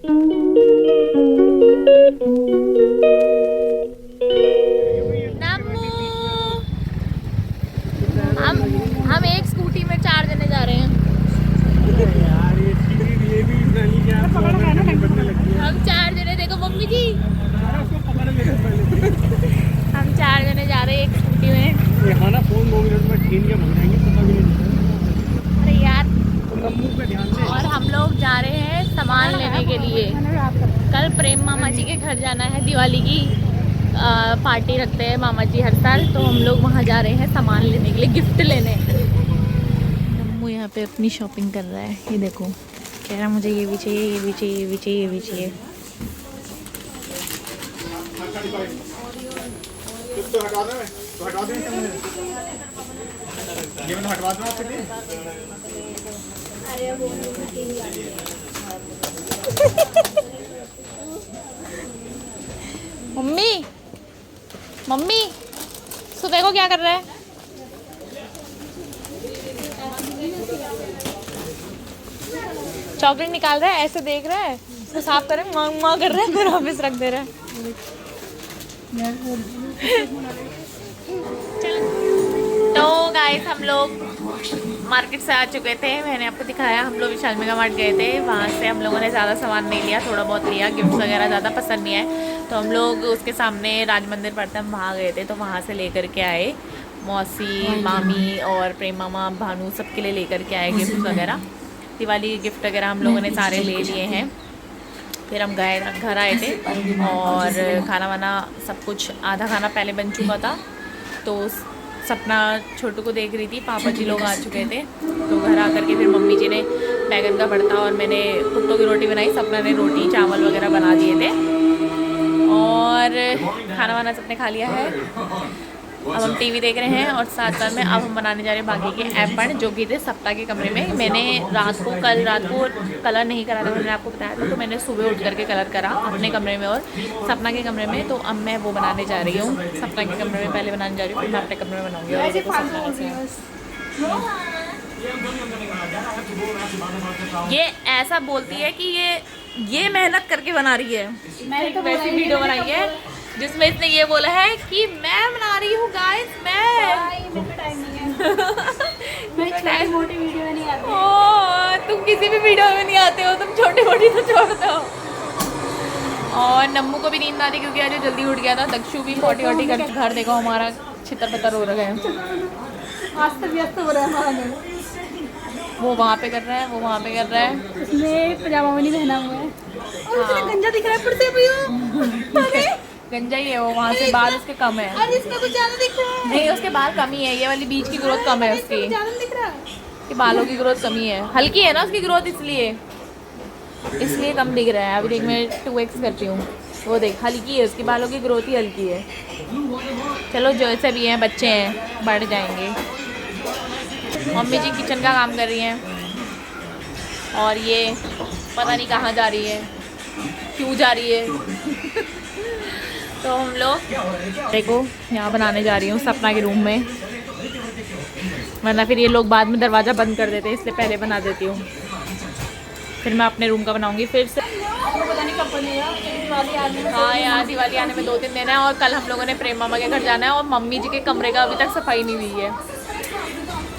नम्मू, हम एक स्कूटी में 4 जने जा रहे हैं। यार ये भी नानी क्या बनने लगती है। हम 4 जने, देखो मम्मी जी, उसको पकड़ लेगा पहले। हम 4 जने जा रहे हैं एक स्कूटी में। ये हाँ ना, फोन 2 मिनट में छीन के भाग जाएंगे, पता भी नहीं चलेगा। अरे यार, नम्मू पे ध्यान दे। और हम लोग जा रहे हैं सामान लेने के लिए। कल प्रेम मामा जी के घर जाना है, दिवाली की पार्टी रखते हैं मामा जी हर साल, तो हम लोग वहाँ जा रहे हैं सामान लेने के लिए, गिफ्ट लेने। नम्मू यहाँ पे अपनी शॉपिंग कर रहा है, ये देखो, कह रहा मुझे ये भी चाहिए, ये भी चाहिए, ये भी चाहिए, ये भी चाहिए। तो हटा दे, तो हटा दे, ये मैंने हटवा दूँ आपके लिए। मम्मी, मम्मी, सुबह को क्या कर रहा है? चॉकलेट निकाल रहा है, ऐसे देख रहा है, उसको साफ करे, मांग मांग कर रहा है, फिर वापस रख दे रहा है। तो गाइस, हम लोग मार्केट से आ चुके थे, मैंने आपको दिखाया, हम लोग विशाल मेगा मार्ट गए थे। वहाँ से हम लोगों ने ज़्यादा सामान नहीं लिया, थोड़ा बहुत लिया, गिफ्ट वगैरह ज़्यादा पसंद नहीं आए, तो हम लोग उसके सामने राज मंदिर पड़ता है, हम वहाँ गए थे, तो वहाँ से लेकर के आए। मौसी, मामी और प्रेम मामा, भानु, सबके लिए लेकर के आए गिफ्ट वगैरह। दिवाली के गिफ्ट वगैरह हम लोगों ने सारे ले लिए हैं। फिर हम गए, घर आए थे, और खाना वाना सब कुछ, आधा खाना पहले बन चुका था, तो सपना छोटू को देख रही थी, पापा जी लोग आ चुके थे, तो घर आकर के फिर मम्मी जी ने बैगन का भरता और मैंने कुत्तों की रोटी बनाई, सपना ने रोटी चावल वगैरह बना दिए थे, और खाना वाना सबने खा लिया है। अब हम टीवी देख रहे हैं, और साथ साथ में अब हम बनाने जा रहे हैं बाकी के एप्पन, जो कि थे सप्ताह के कमरे में। मैंने कल रात को कलर नहीं करा था, मैंने आपको बताया था, तो मैंने सुबह उठ करके कलर करा अपने कमरे में और सपना के कमरे में। तो अब मैं वो बनाने जा रही हूँ, सपना के कमरे में पहले बनाने जा रही हूँ, फिर मैं अपने कमरे में बनाऊँगी। और ये देखो सपना कैसे है। ये ऐसा बोलती है कि ये मेहनत करके बना रही है। मैंने तो वैसी वीडियो बनाई है जिसमें इसने ये बोला है कि मैं बना रही हूँ गाइस, मैं मोटी वीडियो नहीं आती। तुम किसी भी वीडियो में नहीं आते हो, तुम छोटी मोटी तो छोड़ते हो। और नम्मू को भी नींद आ रही क्योंकि आज जल्दी उठ गया था। दक्षु भी पोटी वोटी कर, घर देखो हमारा छितर पतर हो रहा है, अस्त व्यस्त हो रहा है हमारा घर। वो वहाँ पे कर रहा है, वो वहाँ पे कर रहा है। उसने पजामा भी नहीं पहना हुआ है, और उसने गंजा दिख रहा है फिर से अभी। गंजा ही है वो, वहाँ से बाल उसके कम है। और इसका कुछ ज्यादा दिख रहा है। नहीं, उसके बाल कम ही है, ये वाली बीच की ग्रोथ कम है उसकी, ज्यादा दिख रहा है। कि बालों की ग्रोथ कमी है, हल्की है ना उसकी ग्रोथ, इसलिए कम दिख रहा है। अभी देख, मैं 2x करती हूँ, वो देख, हल्की है उसकी, बालों की ग्रोथ ही हल्की है। चलो जैसे भी हैं, बच्चे हैं, बढ़ जाएंगे। मम्मी जी किचन का काम कर रही हैं, और ये पता नहीं कहाँ जा रही है, क्यों जा रही है। तो हम लोग देखो यहाँ बनाने जा रही हूँ सपना के रूम में, वरना फिर ये लोग बाद में दरवाज़ा बंद कर देते हैं, इसलिए पहले बना देती हूँ, फिर मैं अपने रूम का बनाऊँगी फिर से। पता नहीं कब बनेगा, दिवाली आने में। हाँ यार, दिवाली आने में 2-3 दिन है, और कल हम लोगों ने प्रेम मामा के घर जाना है, और मम्मी जी के कमरे का अभी तक सफाई नहीं हुई है।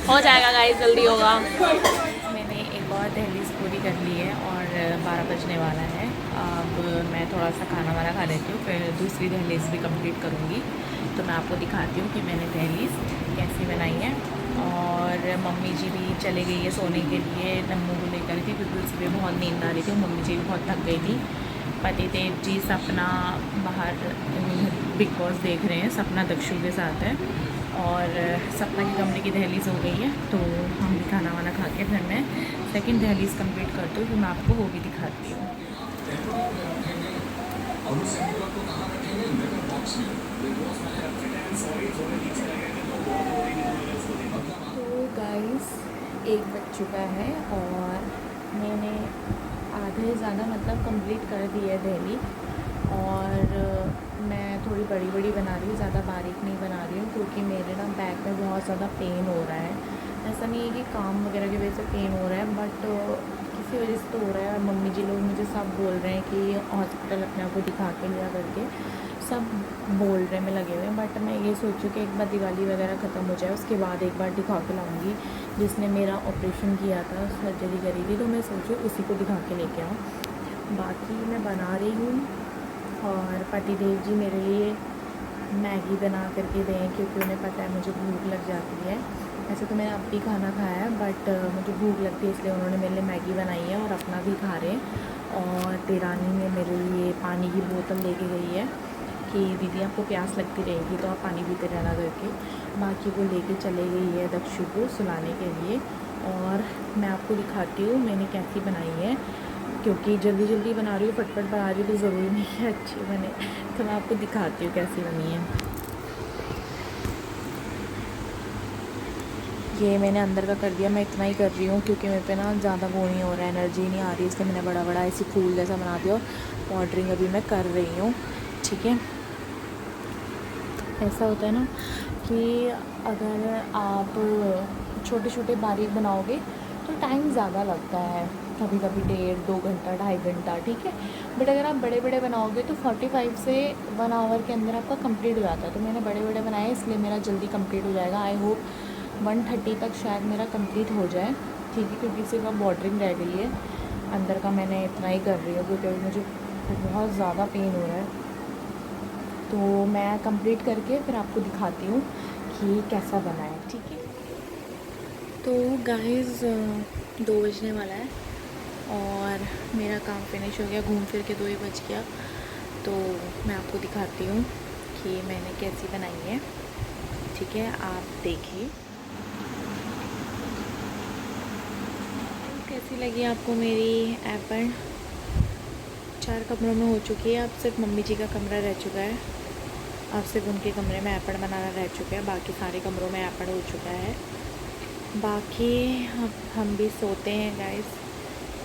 हो जाएगा गाइस, जल्दी होगा। मैंने एक और दहलीज पूरी कर ली है, और 12 बजने वाला है। अब मैं थोड़ा सा खाना वाना खा लेती हूँ, फिर दूसरी दहलीज भी कंप्लीट करूँगी, तो मैं आपको दिखाती हूँ कि मैंने दहलीज कैसी बनाई है। और मम्मी जी भी चले गई है सोने के लिए, नम्मू को लेकर थी, क्योंकि सुबह बहुत नींद आ रही थी, मम्मी जी भी बहुत थक गई थी। पति देव जी सपना बाहर बिग बॉस देख रहे हैं, सपना दक्षु के साथ है, और सपना की कमरे की दहलीज हो गई है, तो हम भी खाना वाना खा के फिर मैं सेकंड दहलीज कंप्लीट करती हूँ, फिर मैं आपको वो भी दिखाती हूँ। तो गाइस, 1 बज चुका है, और मैंने आधे ज़्यादा मतलब कंप्लीट कर दी है दहली, और मैं थोड़ी बड़ी बड़ी बना रही हूँ, ज़्यादा बारीक नहीं बना रही हूँ, क्योंकि मेरे ना बैक में बहुत ज़्यादा पेन हो रहा है। ऐसा नहीं है कि काम वगैरह की वजह से पेन हो रहा है, बट किसी उसकी वजह से तो हो रहा है। और मम्मी जी लोग मुझे सब बोल रहे हैं कि हॉस्पिटल अपने आप को दिखा के लिया करके, सब बोल रहे हैं मैं लगे हुए हैं। बट मैं ये सोचूँ कि एक बार दिवाली वगैरह ख़त्म हो जाए उसके बाद एक बार दिखा के लाऊंगी। जिसने मेरा ऑपरेशन किया था, सर्जरी करी थी, तो मैं सोचूँ उसी को दिखा के लेके आऊँ। बाकी मैं बना रही हूँ और पतिदेव जी मेरे लिए मैगी बना करके दें, क्योंकि उन्हें पता है मुझे भूख लग जाती है। ऐसे तो मैंने अब भी खाना खाया है, बट मुझे भूख लगती है, इसलिए उन्होंने मेरे लिए मैगी बनाई है और अपना भी खा रहे हैं। और देरानी ने मेरे लिए पानी की बोतल लेके गई है कि दीदी आपको प्यास लगती रहेगी तो आप पानी पीते रहना करके। बाकी वो लेके चले गई है दक्षु को सुलाने के लिए। और मैं आपको दिखाती हूँ मैंने कैसी बनाई है, क्योंकि जल्दी जल्दी बना रही हूँ, फटफट बना रही हूँ, तो ज़रूरी नहीं है अच्छी बने। तो मैं आपको दिखाती हूँ कैसी बनी है। ये मैंने अंदर का कर दिया, मैं इतना ही कर रही हूँ क्योंकि मेरे पे ना ज़्यादा वो नहीं हो रहा है, एनर्जी नहीं आ रही, इसलिए मैंने बड़ा बड़ा ऐसी फूल जैसा बना दिया। और पाउडरिंग अभी मैं कर रही हूँ, ठीक है। ऐसा होता है ना कि अगर आप छोटे छोटे बारीक बनाओगे तो टाइम ज़्यादा लगता है, कभी कभी 1.5-2 घंटा 2.5 घंटा, ठीक है। बट अगर आप बड़े बड़े बनाओगे तो 45 से 1 आवर के अंदर आपका कंप्लीट हो जाता है। तो मैंने बड़े बड़े बनाए इसलिए मेरा जल्दी कंप्लीट हो जाएगा। आई होप 1:30 तक शायद मेरा कंप्लीट हो जाए, ठीक है, क्योंकि सिर्फ अब बॉर्डरिंग रह गई है। अंदर का मैंने इतना ही कर रही हूँ क्योंकि अभी मुझे बहुत ज़्यादा पेन हो रहा है। तो मैं कंप्लीट करके फिर आपको दिखाती हूँ कि कैसा बना है, ठीक है। तो गाइस 2 बजने वाला है और मेरा काम फिनिश हो गया, घूम फिर के 2 ही बज गया। तो मैं आपको दिखाती हूँ कि मैंने कैसी बनाई है, ठीक है, आप देखिए। कैसी लगी आपको मेरी एपन? 4 कमरों में हो चुकी है, अब सिर्फ मम्मी जी का कमरा रह चुका है। अब सिर्फ उनके कमरे में एपन बनाना रह चुका है, बाकी सारे कमरों में एपन हो चुका है। बाकी हम भी सोते हैं गाइस,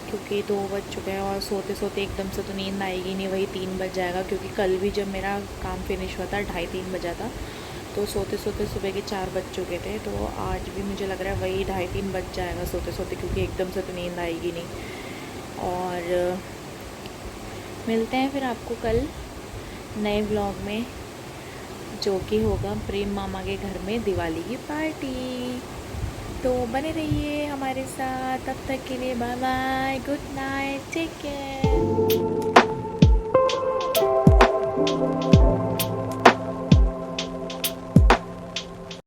क्योंकि 2 बज चुके हैं और सोते सोते एकदम से तो नींद आएगी नहीं, वही 3 बज जाएगा। क्योंकि कल भी जब मेरा काम फिनिश हुआ था 2:30-3 बजा था, तो सोते सोते सुबह के 4 बज चुके थे। तो आज भी मुझे लग रहा है वही 2:30-3 बज जाएगा सोते सोते, क्योंकि एकदम से तो नींद आएगी नहीं। और मिलते हैं फिर आपको कल नए व्लॉग में, जो कि होगा प्रेम मामा के घर में दिवाली की पार्टी। तो बने रहिए हमारे साथ, तब तक के लिए bye bye, good night, take care.